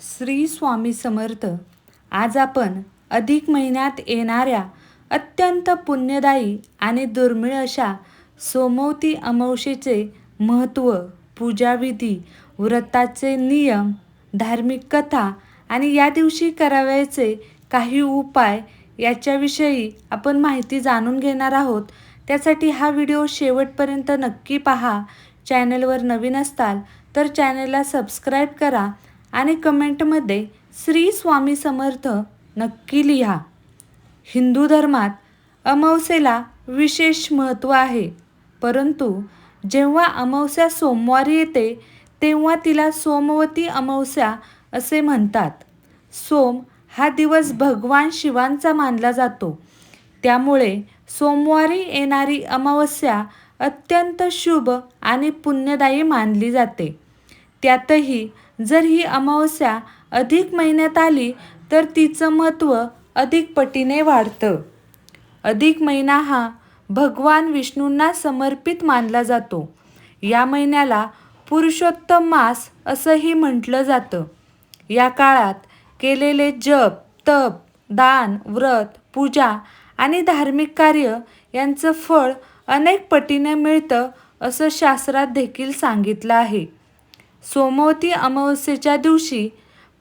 श्री स्वामी समर्थ. आज आपण अधिक महिन्यात येणाऱ्या अत्यंत पुण्यदायी आणि दुर्मिळ अशा सोमवती अमावस्येचे महत्त्व, पूजाविधी, व्रताचे नियम, धार्मिक कथा आणि या दिवशी करावयाचे काही उपाय याच्याविषयी आपण माहिती जाणून घेणार आहोत. त्यासाठी हा व्हिडिओ शेवटपर्यंत नक्की पहा. चॅनलवर नवीन असताल तर चॅनलला सबस्क्राईब करा आणि कमेंटमध्ये श्री स्वामी समर्थ नक्की लिहा. हिंदू धर्मात अमावस्येला विशेष महत्त्व आहे, परंतु जेव्हा अमावस्या सोमवारी येते तेव्हा तिला सोमवती अमावस्या असे म्हणतात. सोम हा दिवस भगवान शिवांचा मानला जातो, त्यामुळे सोमवारी येणारी अमावस्या अत्यंत शुभ आणि पुण्यदायी मानली जाते. त्यातही जर ही अमावस्या अधिक महिन्यात आली तर तिचं महत्त्व अधिक पटीने वाढतं. अधिक महिना हा भगवान विष्णूंना समर्पित मानला जातो. या महिन्याला पुरुषोत्तम मास असंही म्हटलं जातं. या काळात केलेले जप, तप, दान, व्रत, पूजा आणि धार्मिक कार्य यांचं फळ अनेक पटीने मिळतं असं शास्त्रात देखील सांगितलं आहे. सोमवती अमावस्येच्या दिवशी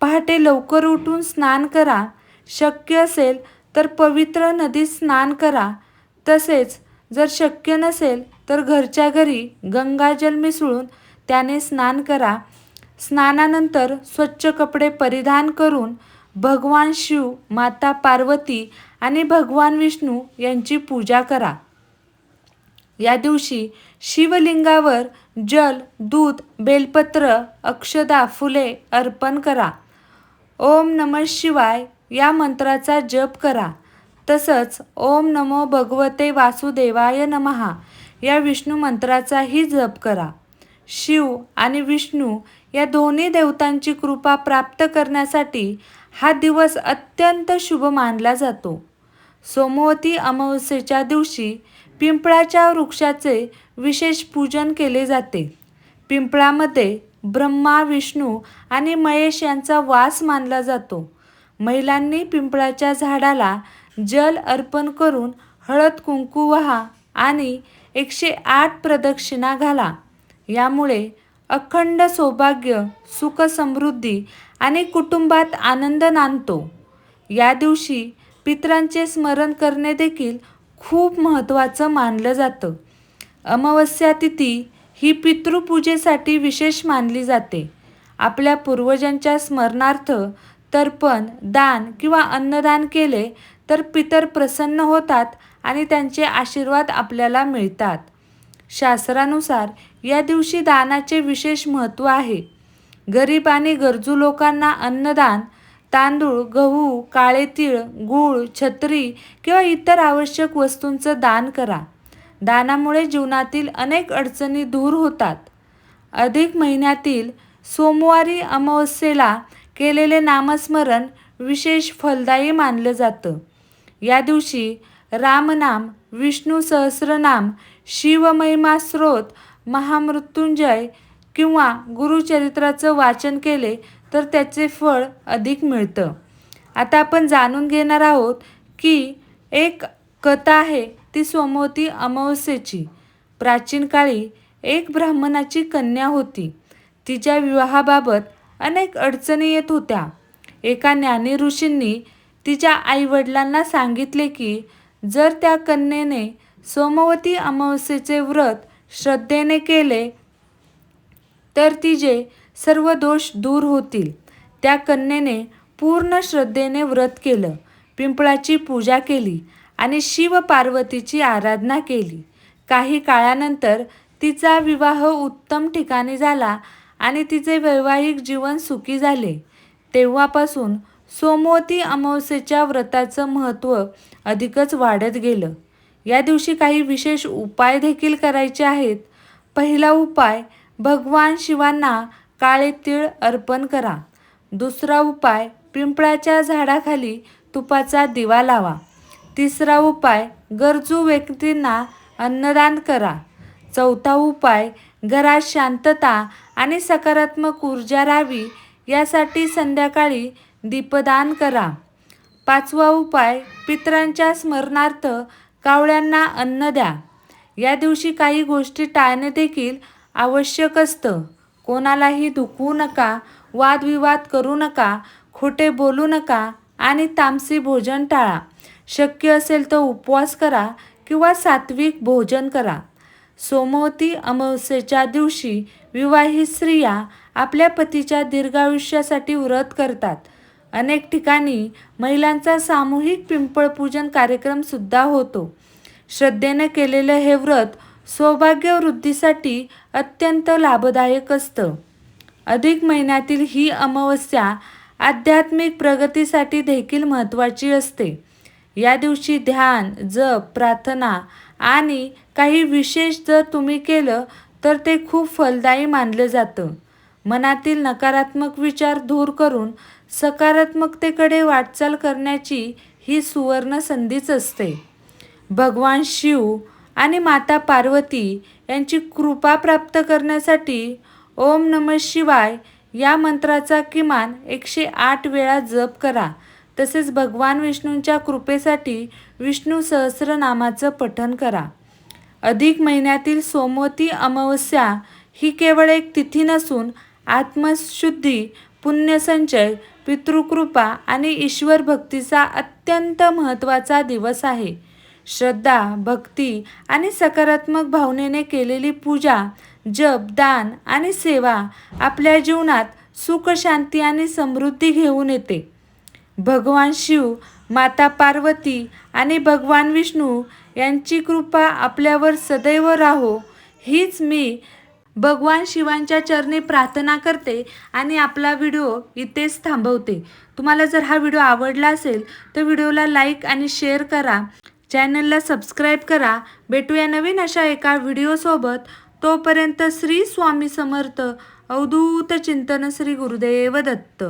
पहाटे लवकर उठून स्नान करा. शक्य असेल तर पवित्र नदीत स्नान करा. तसेच जर शक्य नसेल तर घरच्या घरी गंगाजल मिसळून त्याने स्नान करा. स्नानानंतर स्वच्छ कपडे परिधान करून भगवान शिव, माता पार्वती आणि भगवान विष्णू यांची पूजा करा. या दिवशी शिवलिंगावर जल, दूध, बेलपत्र, अक्षदा, फुले अर्पण करा. ओम नमः शिवाय या मंत्राचा जप करा. तसंच ओम नमो भगवते वासुदेवाय नमः या विष्णू मंत्राचाही जप करा. शिव आणि विष्णू या दोन्ही देवतांची कृपा प्राप्त करण्यासाठी हा दिवस अत्यंत शुभ मानला जातो. सोमवती अमावस्येच्या दिवशी पिंपळाच्या वृक्षाचे विशेष पूजन केले जाते. पिंपळामध्ये ब्रह्मा, विष्णू आणि महेश यांचा वास मानला जातो. महिलांनी पिंपळाच्या झाडाला जल अर्पण करून हळद कुंकू वाहा आणि 108 प्रदक्षिणा घाला. यामुळे अखंड सौभाग्य, सुख, समृद्धी आणि कुटुंबात आनंद नांदतो. या दिवशी पितरांचे स्मरण करणे देखील खूप महत्त्वाचं मानलं जातं. अमावस्या तिथी ही पितृपूजेसाठी विशेष मानली जाते. आपल्या पूर्वजांच्या स्मरणार्थ तर्पण, दान किंवा अन्नदान केले तर पितर प्रसन्न होतात आणि त्यांचे आशीर्वाद आपल्याला मिळतात. शास्त्रानुसार या दिवशी दानाचे विशेष महत्त्व आहे. गरीब आणि गरजू लोकांना अन्नदान, तांदूळ, गहू, काळे तीळ, गूळ, छत्री किंवा इतर आवश्यक वस्तूंचं दान करा. दानामुळे जीवनातील अनेक अडचणी दूर होतात. अधिक महिन्यातील सोमवारी अमावस्येला केलेले नामस्मरण विशेष फलदायी मानलं जातं. या दिवशी रामनाम, विष्णू सहस्रनाम, शिवमहिमा स्तोत्र, महामृत्युंजय किंवा गुरुचरित्राचं वाचन केले तर त्याचे फळ अधिक मिळतं. आता आपण जाणून घेणार आहोत की एक कथा आहे ती सोमवती अमावस्येची. प्राचीन काळी एक ब्राह्मणाची कन्या होती. तिच्या विवाहाबाबत अनेक अडचणी येत होत्या. एका ज्ञानी ऋषींनी तिच्या आईवडिलांना सांगितले की जर त्या कन्येने सोमवती अमावस्येचे व्रत श्रद्धेने केले तर तिचे सर्व दोष दूर होतील. त्या कन्येने पूर्ण श्रद्धेने व्रत केलं, पिंपळाची पूजा केली आणि शिव पार्वतीची आराधना केली. काही काळानंतर तिचा विवाह उत्तम ठिकाणी झाला आणि तिचे वैवाहिक जीवन सुखी झाले. तेव्हापासून सोमवती अमावस्येच्या व्रताचं महत्त्व अधिकच वाढत गेलं. या दिवशी काही विशेष उपाय देखील करायचे आहेत. पहिला उपाय, भगवान शिवांना काळे तीळ अर्पण करा. दुसरा उपाय, पिंपळाच्या झाडाखाली तुपाचा दिवा लावा. तिसरा उपाय, गरजू व्यक्तींना अन्नदान करा. चौथा उपाय, घरात शांतता आणि सकारात्मक ऊर्जा राहावी यासाठी संध्याकाळी दीपदान करा. 5वा उपाय, पितरांच्या स्मरणार्थ कावळ्यांना अन्न द्या. या दिवशी काही गोष्टी टाळणे देखील आवश्यक असतं. कोणालाही दुखवू नका, वादविवाद करू नका, खोटे बोलू नका आणि तामसी भोजन टाळा. शक्य असेल तर उपवास करा किंवा सात्विक भोजन करा. सोमवती अमावस्येच्या दिवशी विवाहित स्त्रिया आपल्या पतीच्या दीर्घायुष्यासाठी व्रत करतात. अनेक ठिकाणी महिलांचा सामूहिक पिंपळपूजन कार्यक्रमसुद्धा होतो. श्रद्धेने केलेलं हे व्रत सौभाग्यवृद्धीसाठी अत्यंत लाभदायक असतं. अधिक महिन्यातील ही अमावस्या आध्यात्मिक प्रगतीसाठी देखील महत्त्वाची असते. या दिवशी ध्यान, जप, प्रार्थना आणि काही विशेष जर तुम्ही केलं तर ते खूप फलदायी मानलं जातं. मनातील नकारात्मक विचार दूर करून सकारात्मकतेकडे वाटचाल करण्याची ही सुवर्ण संधीच असते. भगवान शिव आणि माता पार्वती यांची कृपा प्राप्त करण्यासाठी ओम नमः शिवाय या मंत्राचा किमान 108 वेळा जप करा. तसेच भगवान विष्णूंच्या कृपेसाठी विष्णू सहस्रनामाचं पठण करा. अधिक महिन्यातील सोमवती अमावस्या ही केवळ एक तिथी नसून आत्मशुद्धी, पुण्यसंचय, पितृकृपा आणि ईश्वर भक्तीचा अत्यंत महत्त्वाचा दिवस आहे. श्रद्धा, भक्ती आणि सकारात्मक भावनेने केलेली पूजा, जप, दान आणि सेवा आपल्या जीवनात सुख, शांती आणि समृद्धी घेऊन येते. भगवान शिव, माता पार्वती आणि भगवान विष्णू यांची कृपा आपल्यावर सदैव राहो, हीच मी भगवान शिवांच्या चरणी प्रार्थना करते आणि आपला व्हिडिओ इथेच थांबवते. तुम्हाला जर हा व्हिडिओ आवडला असेल तर व्हिडिओला लाईक आणि शेअर करा. चॅनलला सबस्क्राईब करा. भेटूया नवीन अशा एका व्हिडिओसोबत. तोपर्यंत श्री स्वामी समर्थ. अवधूत चिंतन. श्री गुरुदेव दत्त.